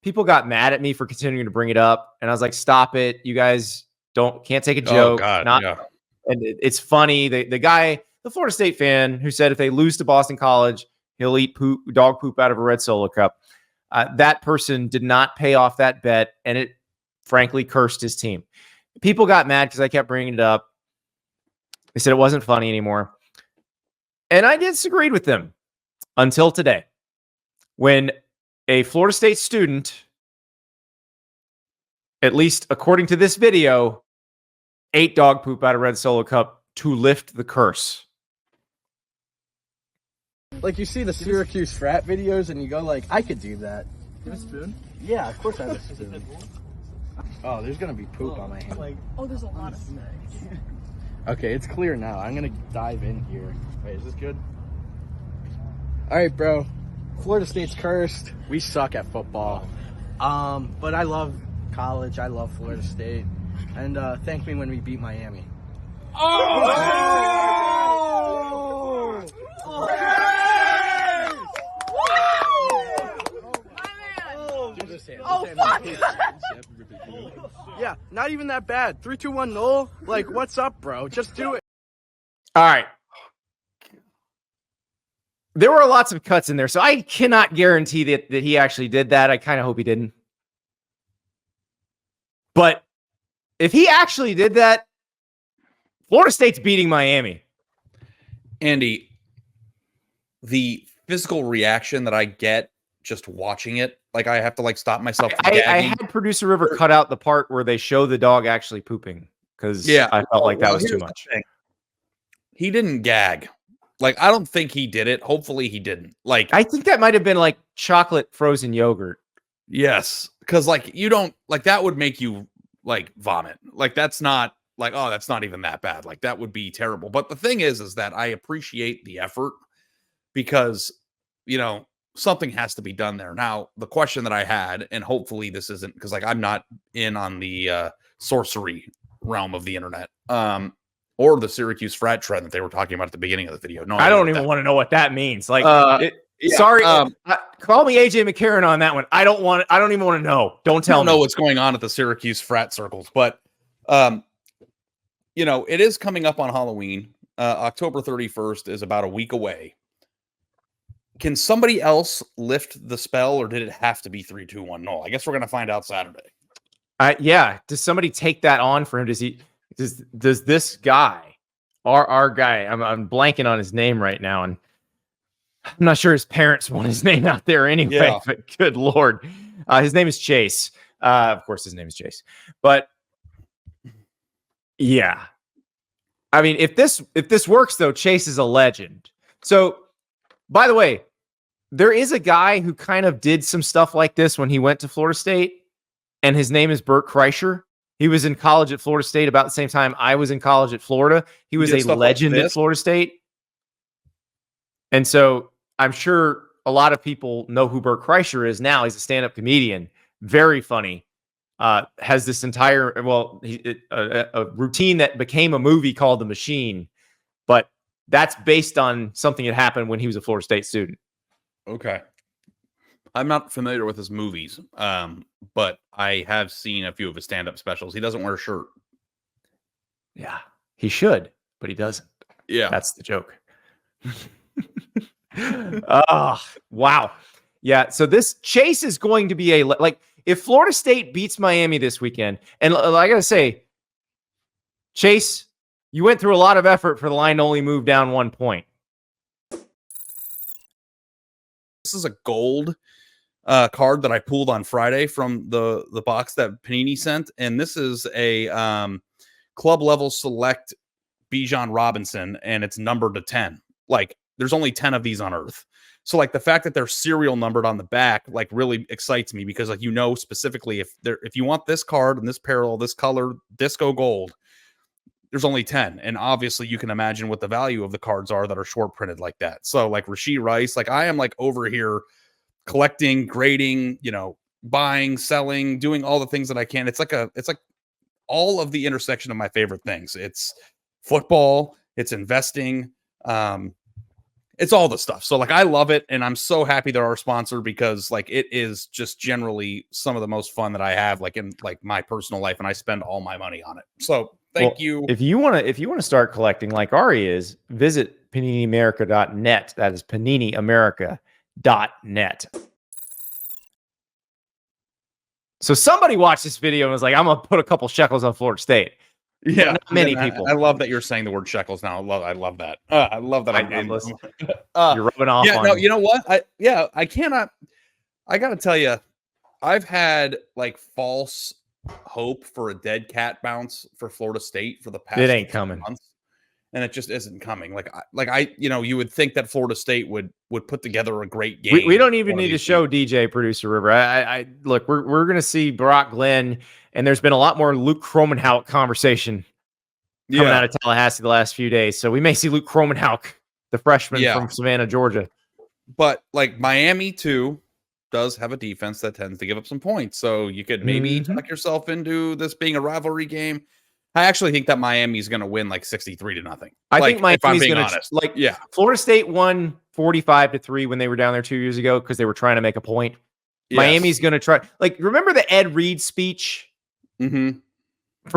people got mad at me for continuing to bring it up, and I was like, "Stop it! You guys can't take a joke." Oh God, yeah. And it's funny. The guy, the Florida State fan, who said if they lose to Boston College, he'll eat dog poop out of a red Solo cup. That person did not pay off that bet, and it frankly cursed his team. People got mad because I kept bringing it up. They said it wasn't funny anymore. And I disagreed with them until today, when a Florida State student, at least according to this video, ate dog poop out of red Solo cup to lift the curse. Like, you see the Syracuse frat videos and you go like, I could do that. You have a spoon? Yeah, of course I have a spoon. Oh, there's gonna be poop on my hand. Like, oh, there's a lot of snacks. Okay, it's clear now. I'm gonna dive in here. Wait, is this good? All right, bro. Florida State's cursed. We suck at football. But I love college. I love Florida State. And thank me when we beat Miami. Yeah, not even that bad. 3-2-1 null. Like, what's up, bro? Just do it. All right. There were lots of cuts in there, so I cannot guarantee that he actually did that. I kind of hope he didn't. But if he actually did that, Florida State's beating Miami. Andy, the physical reaction that I get just watching it, like I have to like stop myself from gagging. I had Producer River cut out the part where they show the dog actually pooping because I felt like that was too much. He didn't gag. Like, I don't think he did it. Hopefully he didn't. Like, I think that might have been like chocolate frozen yogurt. Yes. Because like you don't like that would make you like vomit. Like that's not like, oh, that's not even that bad. Like that would be terrible. But the thing is that I appreciate the effort because, you know, something has to be done there. Now, the question that I had, and hopefully this isn't because like I'm not in on the sorcery realm of the internet. Or the Syracuse frat trend that they were talking about at the beginning of the video. No, I don't even want to know what that means. Like, yeah, sorry, call me AJ McCarron on that one. I don't even want to know. Don't tell me. Know what's going on at the Syracuse frat circles, but you know, it is coming up on Halloween. October 31st is about a week away. Can somebody else lift the spell, or did it have to be 3-2-1 null? I guess we're gonna find out Saturday. Yeah. Does somebody take that on for him? Does this guy, our guy, I'm blanking on his name right now, and I'm not sure his parents want his name out there anyway, but good Lord. His name is Chase. Of course, his name is Chase. But yeah. I mean, if this works, though, Chase is a legend. So, by the way, there is a guy who kind of did some stuff like this when he went to Florida State, and his name is Bert Kreischer. He was in college at Florida State about the same time I was in college at Florida. He was a legend at Florida State. And so I'm sure a lot of people know who Bert Kreischer is now. He's a stand-up comedian. Very funny. Has this entire, a routine that became a movie called The Machine. But that's based on something that happened when he was a Florida State student. Okay. I'm not familiar with his movies, but I have seen a few of his stand-up specials. He doesn't wear a shirt. Yeah, he should, but he doesn't. Yeah. That's the joke. Oh, wow. Yeah, so this Chase is going to be if Florida State beats Miami this weekend, and I got to say, Chase, you went through a lot of effort for the line to only move down 1 point. This is a gold card that I pulled on Friday from the box that Panini sent, and this is a club level select Bijan Robinson, and it's numbered to 10. Like, there's only 10 of these on Earth. So like the fact that they're serial numbered on the back like really excites me, because like, you know, specifically if you want this card and this parallel, this color, disco gold, there's only 10. And obviously you can imagine what the value of the cards are that are short printed like that. So like Rashee Rice, like I am like over here collecting, grading, you know, buying, selling, doing all the things that I can. It's like all of the intersection of my favorite things. It's football, it's investing, it's all the stuff. So like, I love it. And I'm so happy they're our sponsor because like, it is just generally some of the most fun that I have like in like my personal life. And I spend all my money on it. So thank you. If you want to start collecting like Ari is, visit paniniamerica.net. That is paniniamerica.net. So somebody watched this video and was like, I'm going to put a couple shekels on Florida State. Yeah, not many people. I love that you're saying the word shekels now. I love that. I love that. You're rubbing off on no, me. you know what? I cannot. I got to tell you, I've had like false hope for a dead cat bounce for Florida State for the past It ain't coming. months, and it just isn't coming. You would think that Florida State would put together a great game. We don't even need to show DJ Producer River. I look, we're going to see Brock Glenn, and there's been a lot more Luke Kromenhout conversation coming out of Tallahassee the last few days. So we may see Luke Kromenhout, the freshman from Savannah, Georgia. But like Miami too does have a defense that tends to give up some points. So you could maybe tuck yourself into this being a rivalry game. I actually think that Miami is going to win like 63-0. I think Miami's going to Florida State won 45-3 when they were down there 2 years ago because they were trying to make a point. Yes. Miami's going to try. Like, remember the Ed Reed speech from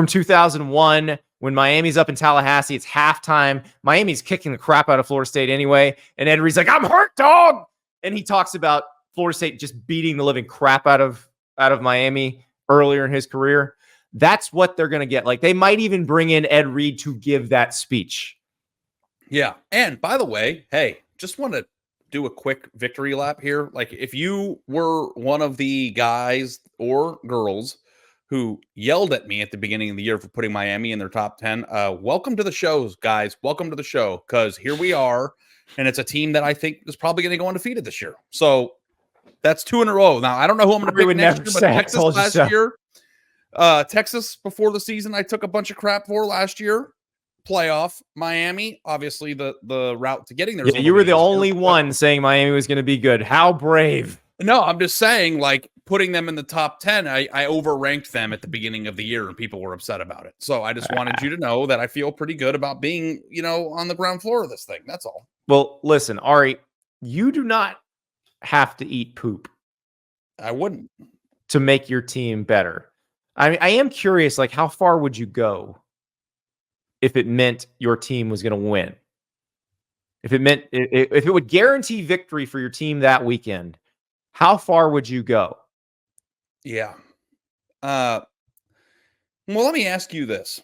2001 when Miami's up in Tallahassee? It's halftime. Miami's kicking the crap out of Florida State anyway, and Ed Reed's like, "I'm hurt, dog," and he talks about Florida State just beating the living crap out of Miami earlier in his career. That's what they're going to get. Like, they might even bring in Ed Reed to give that speech. Yeah. And by the way, hey, just want to do a quick victory lap here. Like, if you were one of the guys or girls who yelled at me at the beginning of the year for putting Miami in their top 10, welcome to the shows, guys. Welcome to the show, because here we are. And it's a team that I think is probably going to go undefeated this year. So that's 2 in a row. Now, I don't know who I'm going to pick next year, but Texas last year. Texas before the season, I took a bunch of crap for last year. Playoff Miami, obviously the route to getting there. Yeah, you were the only one saying Miami was going to be good. How brave! No, I'm just saying, like, putting them in the top 10. I overranked them at the beginning of the year, and people were upset about it. So I just wanted you to know that I feel pretty good about being, on the ground floor of this thing. That's all. Well, listen, Ari, you do not have to eat poop. I wouldn't to make your team better. I am curious, like, how far would you go if it meant your team was going to win? If it would guarantee victory for your team that weekend, how far would you go? Yeah. Well, let me ask you this.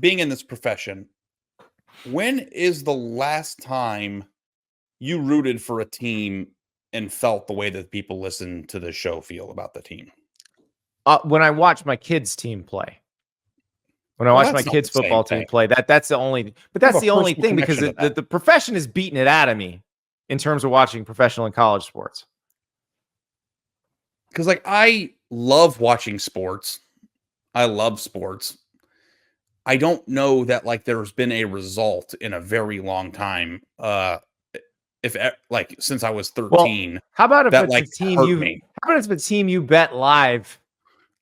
Being in this profession, when is the last time you rooted for a team and felt the way that people listen to the show feel about the team? When I watch my kids' team play. When I watch my kids' football team play, that's the only. But that's the only thing, because the profession is beating it out of me in terms of watching professional and college sports. Because, like, I love watching sports. I love sports. I don't know that, like, there's been a result in a very long time. Since I was 13. Well, how about if it's a team How about if it's a team you bet live?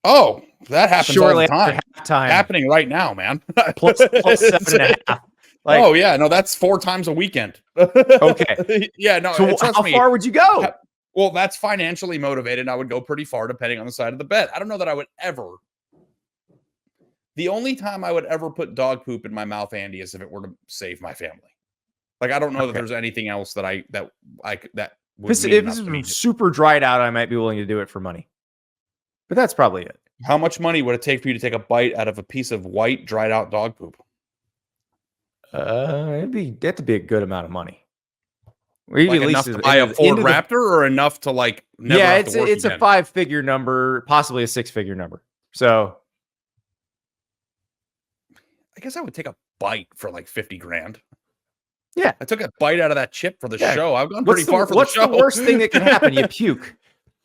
Oh, that happens shortly all the time. After halftime. Happening right now, man. plus 7.5. Like, oh yeah, no, that's 4 times a weekend. Okay. Yeah, no. So how far would you go? Well, that's financially motivated. I would go pretty far depending on the side of the bet. I don't know that I would ever. The only time I would ever put dog poop in my mouth, Andy, is if it were to save my family. Like, I don't know that there's anything else that would. If this is super dried out, I might be willing to do it for money. But that's probably it. How much money would it take for you to take a bite out of a piece of white, dried out dog poop? It'd have to be a good amount of money. Like enough to buy a Ford Raptor, or enough to, like, never have to work it's again? A 5-figure number, possibly a 6-figure number. So I guess I would take a bite for like 50 grand. Yeah. I took a bite out of that chip for the show. I've gone pretty far for what's the show. What's the worst thing that can happen? You puke.